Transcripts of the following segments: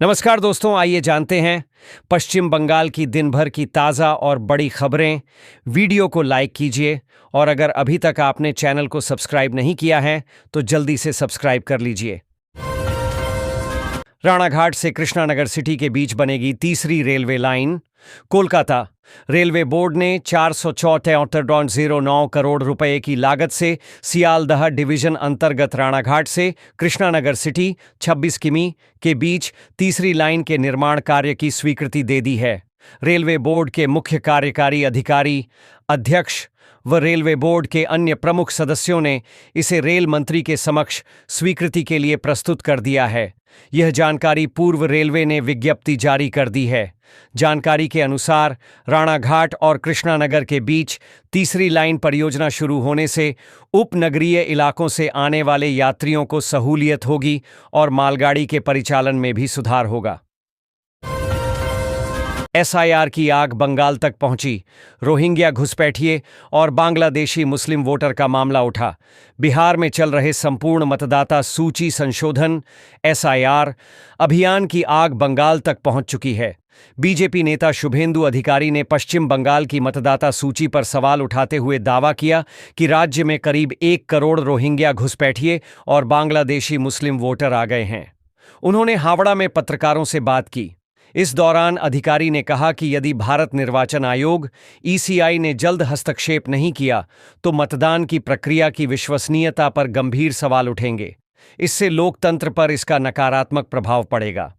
नमस्कार दोस्तों, आइए जानते हैं पश्चिम बंगाल की दिन भर की ताज़ा और बड़ी खबरें। वीडियो को लाइक कीजिए और अगर अभी तक आपने चैनल को सब्सक्राइब नहीं किया है तो जल्दी से सब्सक्राइब कर लीजिए। राणाघाट से कृष्णानगर सिटी के बीच बनेगी तीसरी railway line. Kolkata railway board ने 474.09 करोड़ रुपए की लागत से सियालदह डिवीजन अंतर्गत राणाघाट से कृष्णानगर सिटी 26 किमी के बीच तीसरी लाइन के निर्माण कार्य की स्वीकृति दे दी है। रेलवे बोर्ड के मुख्य कार्यकारी अधिकारी, अध्यक्ष व रेलवे बोर्ड के अन्य प्रमुख सदस्यों ने इसे रेल मंत्री के समक्ष स्वीकृति के लिए प्रस्तुत कर दिया है। यह जानकारी पूर्व रेलवे ने विज्ञप्ति जारी कर दी है। जानकारी के अनुसार राणाघाट और कृष्णानगर के बीच तीसरी लाइन परियोजना शुरू होने से उपनगरीय इलाकों से आने वाले यात्रियों को सहूलियत होगी और मालगाड़ी के परिचालन में भी सुधार होगा। एसआईआर की आग बंगाल तक पहुंची। रोहिंग्या घुसपैठिए और बांग्लादेशी मुस्लिम वोटर का मामला उठा। बिहार में चल रहे संपूर्ण मतदाता सूची संशोधन एसआईआर अभियान की आग बंगाल तक पहुंच चुकी है। बीजेपी नेता शुभेंदु अधिकारी ने पश्चिम बंगाल की मतदाता सूची पर सवाल उठाते हुए दावा किया कि राज्य में करीब 1 करोड़ रोहिंग्या घुसपैठिए और बांग्लादेशी मुस्लिम वोटर आ गए हैं। उन्होंने हावड़ा में पत्रकारों से बात की। इस दौरान अधिकारी ने कहा कि यदि भारत निर्वाचन आयोग ईसीआई ने जल्द हस्तक्षेप नहीं किया तो मतदान की प्रक्रिया की विश्वसनीयता पर गंभीर सवाल उठेंगे। इससे लोकतंत्र पर इसका नकारात्मक प्रभाव पड़ेगा।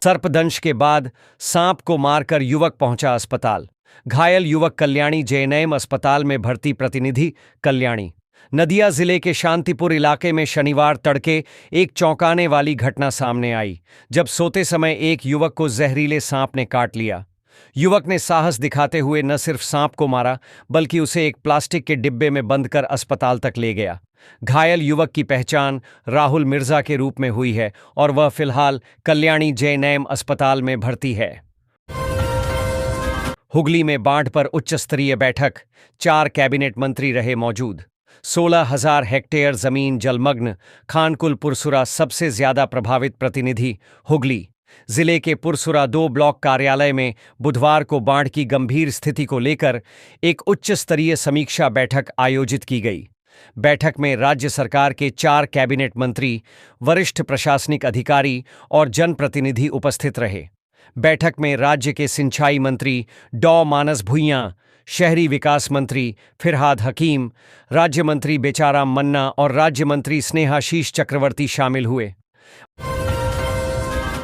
सर्पदंश के बाद सांप को मारकर युवक पहुंचा अस्पताल। घायल युवक कल्याणी जेएनएम अस्पताल में भर्ती। प्रतिनिधि कल्याणी। नदिया जिले के शांतिपुर इलाके में शनिवार तड़के एक चौंकाने वाली घटना सामने आई, जब सोते समय एक युवक को जहरीले सांप ने काट लिया। युवक ने साहस दिखाते हुए न सिर्फ सांप को मारा बल्कि उसे एक प्लास्टिक के डिब्बे में बंद कर अस्पताल तक ले गया। घायल युवक की पहचान राहुल मिर्जा के रूप में हुई है और वह फिलहाल कल्याणी जेएनएम अस्पताल में भर्ती है। हुगली में बाढ़ पर उच्च स्तरीय बैठक। 4 कैबिनेट मंत्री रहे मौजूद। 16,000 हेक्टेयर जमीन जलमग्न। खानकुल पुरसुरा सबसे ज्यादा प्रभावित। प्रतिनिधि हुगली। जिले के पुरसुरा 2 ब्लॉक कार्यालय में बुधवार को बाढ़ की गंभीर स्थिति को लेकर एक उच्च स्तरीय समीक्षा बैठक आयोजित की गई। बैठक में राज्य सरकार के 4 कैबिनेट मंत्री, वरिष्ठ प्रशासनिक अधिकारी और जनप्रतिनिधि उपस्थित रहे। बैठक में राज्य के सिंचाई मंत्री डॉ मानस भुइयां, शहरी विकास मंत्री फिरहाद हकीम, राज्य मंत्री बेचाराम मन्ना और राज्य मंत्री स्नेहाशीष चक्रवर्ती शामिल हुए।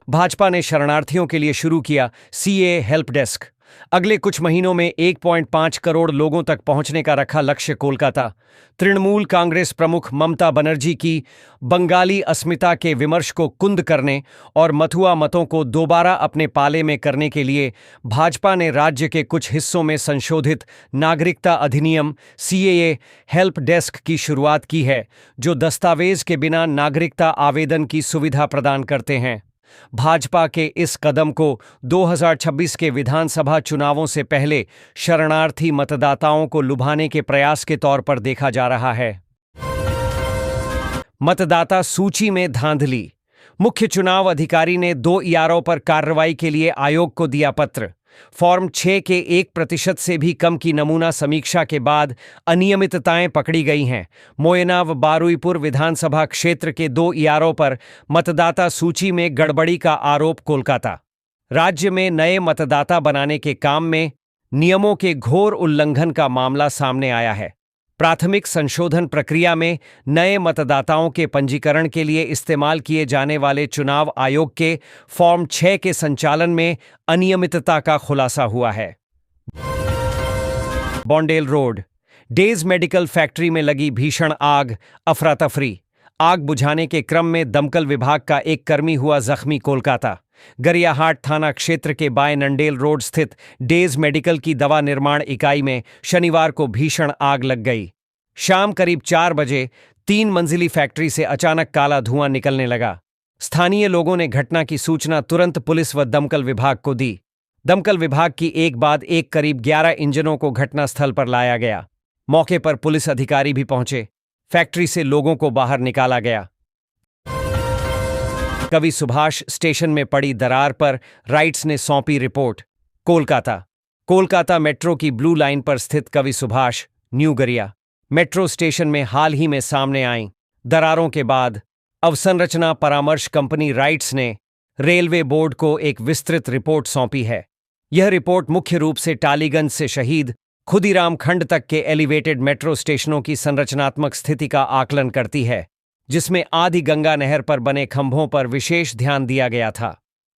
भाजपा ने शरणार्थियों के लिए शुरू किया सीएए हेल्प डेस्क। अगले कुछ महीनों में 1.5 करोड़ लोगों तक पहुंचने का रखा लक्ष्य। कोलकाता। तृणमूल कांग्रेस प्रमुख ममता बनर्जी की बंगाली अस्मिता के विमर्श को कुंद करने और मथुआ मतों को दोबारा अपने पाले में करने के लिए भाजपा ने राज्य के कुछ हिस्सों में संशोधित नागरिकता अधिनियम सीएए हेल्प डेस्क की शुरुआत की है, जो दस्तावेज के बिना नागरिकता आवेदन की सुविधा प्रदान करते हैं। भाजपा के इस कदम को 2026 के विधानसभा चुनावों से पहले शरणार्थी मतदाताओं को लुभाने के प्रयास के तौर पर देखा जा रहा है। मतदाता सूची में धांधली। मुख्य चुनाव अधिकारी ने 2 ERO पर कार्रवाई के लिए आयोग को दिया पत्र। फॉर्म 6 के 1% से भी कम की नमूना समीक्षा के बाद अनियमितताएं पकड़ी गई हैं। मोयना व बारुईपुर विधानसभा क्षेत्र के 2 ERO पर मतदाता सूची में गड़बड़ी का आरोप। कोलकाता। राज्य में नए मतदाता बनाने के काम में नियमों के घोर उल्लंघन का मामला सामने आया है। प्राथमिक संशोधन प्रक्रिया में नए मतदाताओं के पंजीकरण के लिए इस्तेमाल किए जाने वाले चुनाव आयोग के फॉर्म 6 के संचालन में अनियमितता का खुलासा हुआ है। बॉन्डेल रोड। डेज मेडिकल फैक्ट्री में लगी भीषण आग। अफरा तफरी। आग बुझाने के क्रम में दमकल विभाग का एक कर्मी हुआ जख्मी। कोलकाता। गरियाहाट थाना क्षेत्र के बाय नंडेल रोड स्थित डेज मेडिकल की दवा निर्माण इकाई में शनिवार को भीषण आग लग गई। शाम करीब 4 बजे 3 मंजिली फैक्ट्री से अचानक काला धुआं निकलने लगा। स्थानीय लोगों ने घटना की सूचना तुरंत पुलिस व दमकल विभाग को दी। दमकल विभाग की एक बाद एक करीब 11 इंजनों को घटनास्थल पर लाया गया। मौके पर पुलिस अधिकारी भी पहुंचे। फैक्ट्री से लोगों को बाहर निकाला गया। कवि सुभाष स्टेशन में पड़ी दरार पर राइट्स ने सौंपी रिपोर्ट। कोलकाता। कोलकाता मेट्रो की ब्लू लाइन पर स्थित कवि सुभाष न्यू गरिया मेट्रो स्टेशन में हाल ही में सामने आई दरारों के बाद अवसंरचना परामर्श कंपनी राइट्स ने रेलवे बोर्ड को एक विस्तृत रिपोर्ट सौंपी है। यह रिपोर्ट मुख्य रूप से टालीगंज से शहीद खुदीराम खंड तक के एलिवेटेड मेट्रो स्टेशनों की संरचनात्मक स्थिति का आकलन करती है, जिसमें आदि गंगा नहर पर बने खंभों पर विशेष ध्यान दिया गया था।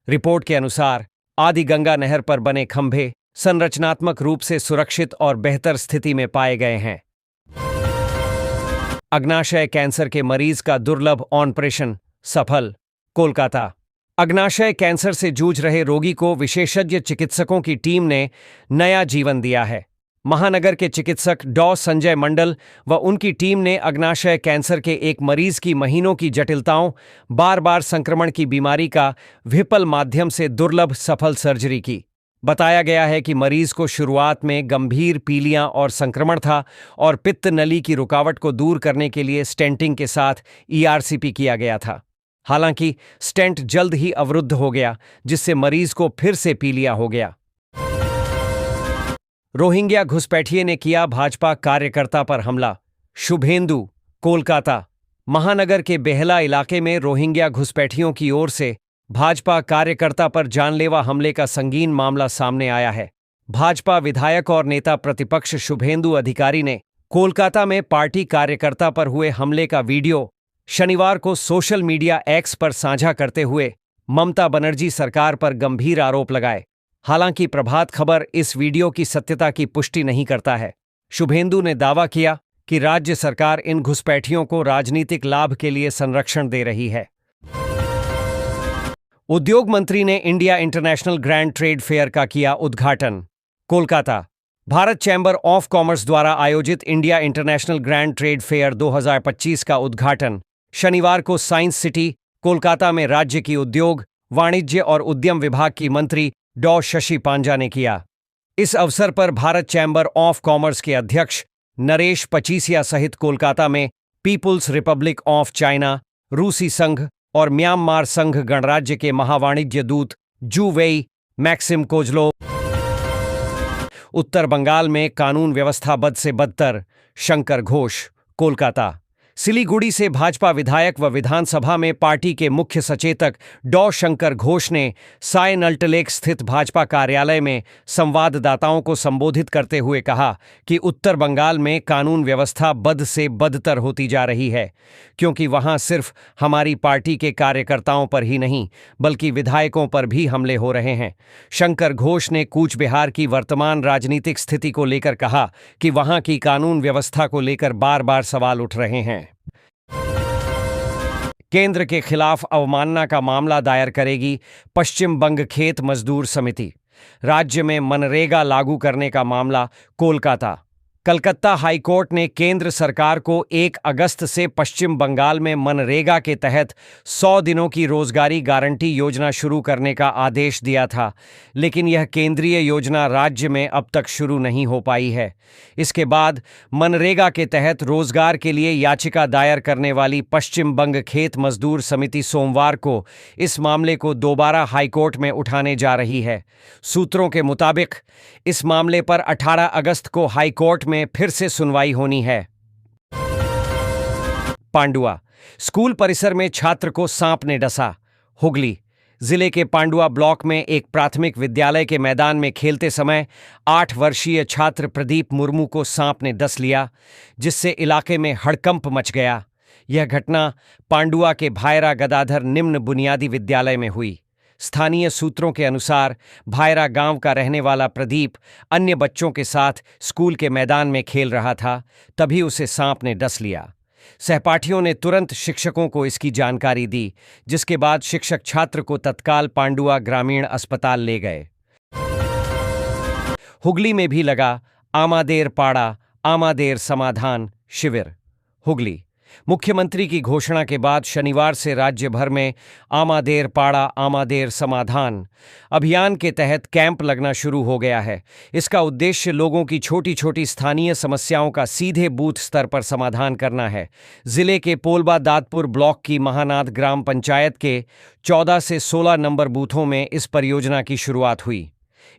रिपोर्ट के अनुसार आदि गंगा नहर पर बने खंभे संरचनात्मक रूप से सुरक्षित और बेहतर स्थिति में पाए गए हैं। अग्नाशय कैंसर के मरीज का दुर्लभ ऑपरेशन सफल। कोलकाता। अग्नाशय कैंसर से जूझ रहे रोगी को विशेषज्ञ चिकित्सकों की टीम ने नया जीवन दिया है। महानगर के चिकित्सक डॉ संजय मंडल व उनकी टीम ने अग्नाशय कैंसर के एक मरीज की महीनों की जटिलताओं, बार बार संक्रमण की बीमारी का विफल माध्यम से दुर्लभ सफल सर्जरी की। बताया गया है कि मरीज को शुरुआत में गंभीर पीलियां और संक्रमण था और पित्त नली की रुकावट को दूर करने के लिए स्टेंटिंग के साथ ईआरसीपी किया गया था। हालांकि स्टेंट जल्द ही अवरुद्ध हो गया, जिससे मरीज को फिर से पीलिया हो गया। रोहिंग्या घुसपैठिए ने किया भाजपा कार्यकर्ता पर हमला। शुभेंदु। कोलकाता। महानगर के बेहला इलाके में रोहिंग्या घुसपैठियों की ओर से भाजपा कार्यकर्ता पर जानलेवा हमले का संगीन मामला सामने आया है। भाजपा विधायक और नेता प्रतिपक्ष शुभेंदु अधिकारी ने कोलकाता में पार्टी कार्यकर्ता पर हुए हमले का वीडियो शनिवार को सोशल मीडिया एक्स पर साझा करते हुए ममता बनर्जी सरकार पर गंभीर आरोप लगाए। हालांकि प्रभात खबर इस वीडियो की सत्यता की पुष्टि नहीं करता है। शुभेंदु ने दावा किया कि राज्य सरकार इन घुसपैठियों को राजनीतिक लाभ के लिए संरक्षण दे रही है। उद्योग मंत्री ने India international grand trade fair का किया उद्घाटन। Kolkata. Bharat chamber of commerce द्वारा आयोजित India international grand trade fair 2025 का उद्घाटन शनिवार को साइंस सिटी कोलकाता में राज्य की उद्योग, वाणिज्य और उद्यम विभाग की मंत्री डॉ शशि पांजा ने किया। इस अवसर पर भारत चैंबर ऑफ कॉमर्स के अध्यक्ष नरेश पचीसिया सहित कोलकाता में पीपुल्स रिपब्लिक ऑफ चाइना, रूसी संघ और म्यांमार संघ गणराज्य के महावाणिज्य दूत जू वेई मैक्सिम कोजलो। उत्तर बंगाल में कानून व्यवस्था बद से बदतर, शंकर घोष। कोलकाता। सिलीगुड़ी से भाजपा विधायक व विधानसभा में पार्टी के मुख्य सचेतक डॉ शंकर घोष ने साय नल्टलेक स्थित भाजपा कार्यालय में संवाददाताओं को संबोधित करते हुए कहा कि उत्तर बंगाल में कानून व्यवस्था बद से बदतर होती जा रही है, क्योंकि वहां सिर्फ हमारी पार्टी के कार्यकर्ताओं पर ही नहीं बल्कि विधायकों पर भी हमले हो रहे हैं। शंकर घोष ने कूच बिहार की वर्तमान राजनीतिक स्थिति को लेकर कहा कि वहां की कानून व्यवस्था को लेकर बार बार सवाल उठ रहे हैं। केंद्र के खिलाफ अवमानना का मामला दायर करेगी पश्चिम बंग खेत मजदूर समिति। राज्य में मनरेगा लागू करने का मामला। कोलकाता। कलकत्ता हाईकोर्ट ने केंद्र सरकार को 1 अगस्त से पश्चिम बंगाल में मनरेगा के तहत 100 दिनों की रोजगारी गारंटी योजना शुरू करने का आदेश दिया था, लेकिन यह केंद्रीय योजना राज्य में अब तक शुरू नहीं हो पाई है। इसके बाद मनरेगा के तहत रोजगार के लिए याचिका दायर करने वाली पश्चिम बंग खेत मजदूर समिति सोमवार को इस मामले को दोबारा हाईकोर्ट में उठाने जा रही है। सूत्रों के मुताबिक इस मामले पर 18 अगस्त को हाईकोर्ट में फिर से सुनवाई होनी है। पांडुआ। स्कूल परिसर में छात्र को सांप ने डसा। हुगली। जिले के पांडुआ ब्लॉक में एक प्राथमिक विद्यालय के मैदान में खेलते समय 8 वर्षीय छात्र प्रदीप मुर्मू को सांप ने डस लिया, जिससे इलाके में हड़कंप मच गया। यह घटना पांडुआ के भायरा गदाधर निम्न बुनियादी विद्यालय में हुई। स्थानीय सूत्रों के अनुसार भायरा गांव का रहने वाला प्रदीप अन्य बच्चों के साथ स्कूल के मैदान में खेल रहा था, तभी उसे सांप ने डस लिया। सहपाठियों ने तुरंत शिक्षकों को इसकी जानकारी दी, जिसके बाद शिक्षक छात्र को तत्काल पांडुआ ग्रामीण अस्पताल ले गए। हुगली में भी लगा आमादेर पाड़ा आमादेर समाधान शिविर। हुगली। मुख्यमंत्री की घोषणा के बाद शनिवार से राज्य भर में आमादेर पाड़ा आमादेर समाधान अभियान के तहत कैंप लगना शुरू हो गया है। इसका उद्देश्य लोगों की छोटी छोटी स्थानीय समस्याओं का सीधे बूथ स्तर पर समाधान करना है। जिले के पोलबा दादपुर ब्लॉक की महानाद ग्राम पंचायत के 14 से 16 नंबर बूथों में इस परियोजना की शुरुआत हुई।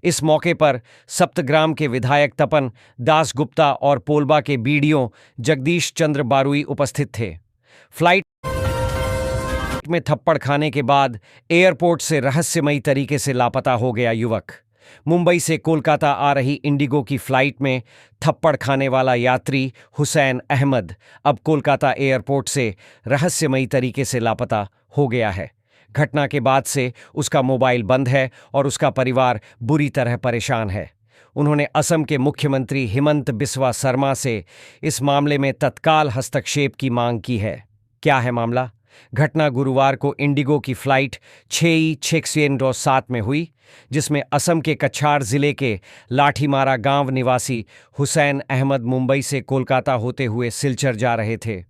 इस मौके पर सप्तग्राम के विधायक तपन दास गुप्ता और पोलबा के बीडीओ जगदीश चंद्र बारुई उपस्थित थे। फ्लाइट में थप्पड़ खाने के बाद एयरपोर्ट से रहस्यमयी तरीके से लापता हो गया युवक। मुंबई से कोलकाता आ रही इंडिगो की फ्लाइट में थप्पड़ खाने वाला यात्री हुसैन अहमद अब कोलकाता एयरपोर्ट से रहस्यमयी तरीके से लापता हो गया है। घटना के बाद से उसका मोबाइल बंद है और उसका परिवार बुरी तरह परेशान है। उन्होंने असम के मुख्यमंत्री हिमंत बिस्वा शर्मा से इस मामले में तत्काल हस्तक्षेप की मांग की है। क्या है मामला? घटना गुरुवार को इंडिगो की फ्लाइट 6E607 में हुई, जिसमें असम के कछार जिले के लाठीमारा गांव निवासी हुसैन अहमद मुंबई से कोलकाता होते हुए सिलचर जा रहे थे।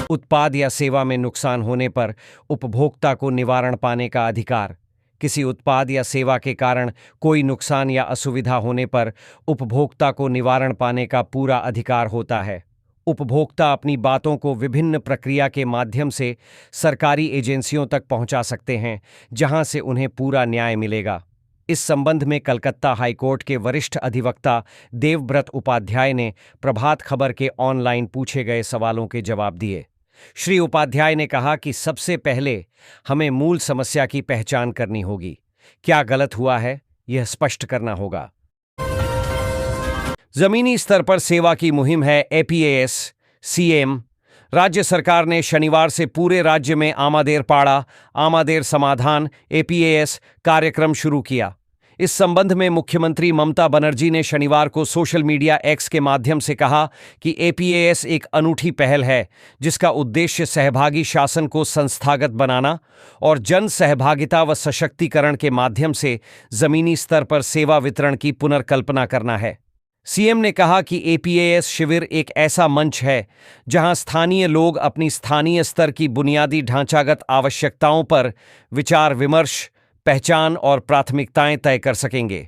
उत्पाद या सेवा में नुकसान होने पर उपभोक्ता को निवारण पाने का अधिकार। किसी उत्पाद या सेवा के कारण कोई नुकसान या असुविधा होने पर उपभोक्ता को निवारण पाने का पूरा अधिकार होता है। उपभोक्ता अपनी बातों को विभिन्न प्रक्रिया के माध्यम से सरकारी एजेंसियों तक पहुंचा सकते हैं, जहां से उन्हें पूरा न्याय मिलेगा। इस संबंध में कलकत्ता हाईकोर्ट के वरिष्ठ अधिवक्ता देवव्रत उपाध्याय ने प्रभात खबर के ऑनलाइन पूछे गए सवालों के जवाब दिए। श्री उपाध्याय ने कहा कि सबसे पहले हमें मूल समस्या की पहचान करनी होगी। क्या गलत हुआ है, यह स्पष्ट करना होगा। जमीनी स्तर पर सेवा की मुहिम है एपीएएस सीएम। राज्य सरकार ने शनिवार से पूरे राज्य में आमादेर पाड़ा आमादेर समाधान एपीएएस कार्यक्रम शुरू किया। इस संबंध में मुख्यमंत्री ममता बनर्जी ने शनिवार को सोशल मीडिया एक्स के माध्यम से कहा कि एपीएएस एक अनूठी पहल है, जिसका उद्देश्य सहभागी शासन को संस्थागत बनाना और जन सहभागिता व सशक्तिकरण के माध्यम से जमीनी स्तर पर सेवा वितरण की पुनर्कल्पना करना है। सीएम ने कहा कि एपीएएस शिविर एक ऐसा मंच है जहां स्थानीय लोग अपनी स्थानीय स्तर की बुनियादी ढांचागत आवश्यकताओं पर विचार विमर्श, पहचान और प्राथमिकताएं तय कर सकेंगे।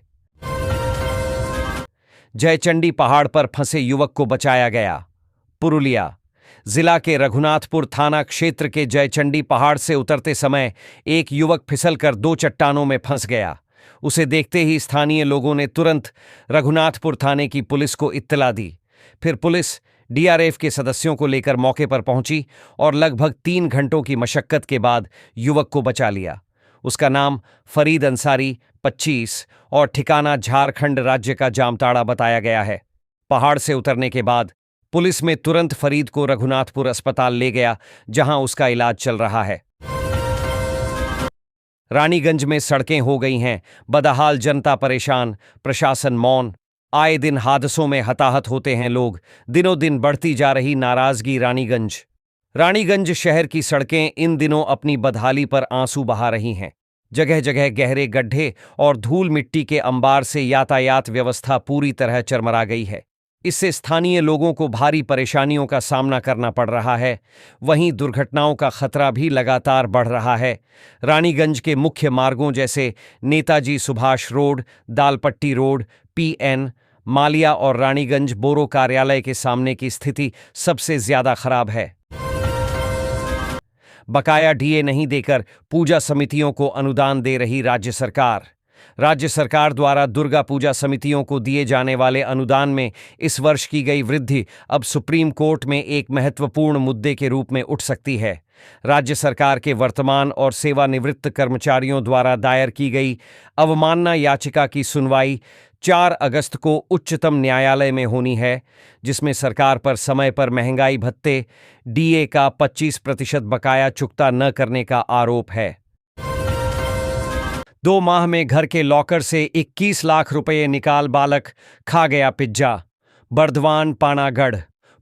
जयचंडी पहाड़ पर फंसे युवक को बचाया गया। पुरुलिया जिला के रघुनाथपुर थाना क्षेत्र के जयचंडी पहाड़ से उतरते समय एक युवक फिसलकर 2 चट्टानों में फंस गया। उसे देखते ही स्थानीय लोगों ने तुरंत रघुनाथपुर थाने की पुलिस को इत्तला दी। फिर पुलिस डीआरएफ के सदस्यों को लेकर मौके पर पहुंची और लगभग 3 घंटों की मशक्कत के बाद युवक को बचा लिया। उसका नाम फरीद अंसारी 25 और ठिकाना झारखंड राज्य का जामताड़ा बताया गया है। पहाड़ से उतरने के बाद पुलिस में तुरंत फरीद को रघुनाथपुर अस्पताल ले गया, जहां उसका इलाज चल रहा है। रानीगंज में सड़कें हो गई हैं बदहाल, जनता परेशान, प्रशासन मौन। आए दिन हादसों में हताहत होते हैं लोग। दिनों दिन बढ़ती जा रही नाराजगी। रानीगंज शहर की सड़कें इन दिनों अपनी बदहाली पर आंसू बहा रही हैं। जगह जगह गहरे गड्ढे और धूल मिट्टी के अंबार से यातायात व्यवस्था पूरी तरह चरमरा गई है। इससे स्थानीय लोगों को भारी परेशानियों का सामना करना पड़ रहा है। वहीं दुर्घटनाओं का खतरा भी लगातार बढ़ रहा है। रानीगंज के मुख्य मार्गों जैसे Netaji Subhash road, Dalpatti road, PN, Malia और रानीगंज बोरो कार्यालय के सामने की स्थिति सबसे ज्यादा खराब है। बकाया डीए नहीं देकर पूजा समितियों को अनुदान दे रही राज्य सरकार। राज्य सरकार द्वारा दुर्गा पूजा समितियों को दिए जाने वाले अनुदान में इस वर्ष की गई वृद्धि अब सुप्रीम कोर्ट में एक महत्वपूर्ण मुद्दे के रूप में उठ सकती है। राज्य सरकार के वर्तमान और सेवानिवृत्त कर्मचारियों द्वारा दायर की गई अवमानना याचिका की सुनवाई 4 अगस्त को उच्चतम न्यायालय में होनी है, जिसमें सरकार पर समय पर महंगाई भत्ते डीए का 25% बकाया चुकता न करने का आरोप है। 2 माह में घर के लॉकर से 21 लाख रुपए निकाल बालक खा गया पिज्जा। बर्दवान पानागढ़।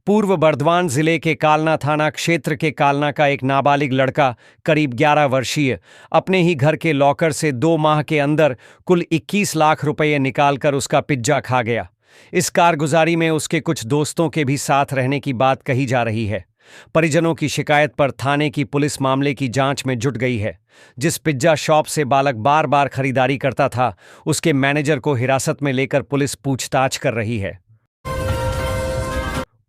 पूर्व बर्दवान जिले के कालना थाना क्षेत्र के कालना का एक नाबालिग लड़का करीब 11 वर्षीय अपने ही घर के लॉकर से 2 माह के अंदर कुल 21 लाख रुपए निकालकर उसका पिज्जा खा गया। इस कारगुजारी में उसके कुछ दोस्तों के भी साथ रहने की बात कही जा रही है। परिजनों की शिकायत पर थाने की पुलिस मामले की जांच में जुट गई है। जिस पिज्जा शॉप से बालक बार बार खरीदारी करता था, उसके मैनेजर को हिरासत में लेकर पुलिस पूछताछ कर रही है।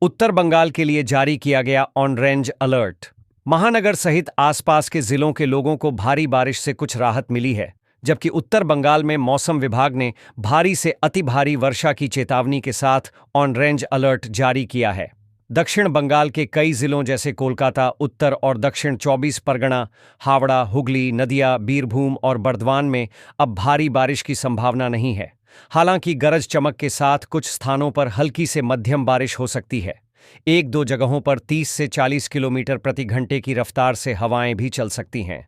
उत्तर बंगाल के लिए जारी किया गया ऑन रेंज अलर्ट। महानगर सहित आसपास के जिलों के लोगों को भारी बारिश से कुछ राहत मिली है, जबकि उत्तर बंगाल में मौसम विभाग ने भारी से अति भारी वर्षा की चेतावनी के साथ ऑन रेंज अलर्ट जारी किया है। दक्षिण बंगाल के कई जिलों जैसे कोलकाता, उत्तर और दक्षिण 24 परगना, हावड़ा, हुगली, नदिया, बीरभूम और बर्दवान में अब भारी बारिश की संभावना नहीं है। हालांकि गरज चमक के साथ कुछ स्थानों पर हल्की से मध्यम बारिश हो सकती है। एक दो जगहों पर 30 से 40 किलोमीटर प्रति घंटे की रफ्तार से हवाएं भी चल सकती हैं।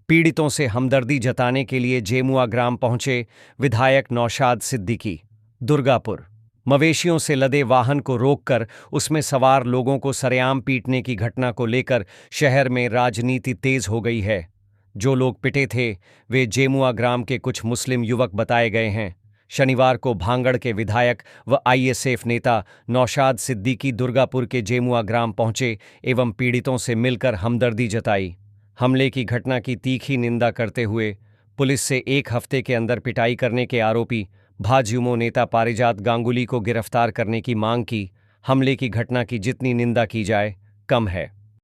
पीड़ितों से हमदर्दी जताने के लिए जेमुआ ग्राम पहुंचे विधायक नौशाद सिद्दीकी। दुर्गापुर। मवेशियों से लदे वाहन को रोककर उसमें सवार लोगों को सरेआम पीटने की घटना को लेकर शहर में राजनीति तेज हो गई है। जो लोग पिटे थे वे जेमुआ ग्राम के कुछ मुस्लिम युवक बताए गए हैं। शनिवार को भांगड़ के विधायक व आईएसएफ नेता नौशाद सिद्दीकी दुर्गापुर के जेमुआ ग्राम पहुंचे एवं पीड़ितों से मिलकर हमदर्दी जताई। हमले की घटना की तीखी निंदा करते हुए पुलिस से 1 हफ्ते के अंदर पिटाई करने के आरोपी भाजयुमो नेता पारिजात गांगुली को गिरफ्तार करने की मांग की। हमले की घटना की जितनी निंदा की जाए कम है।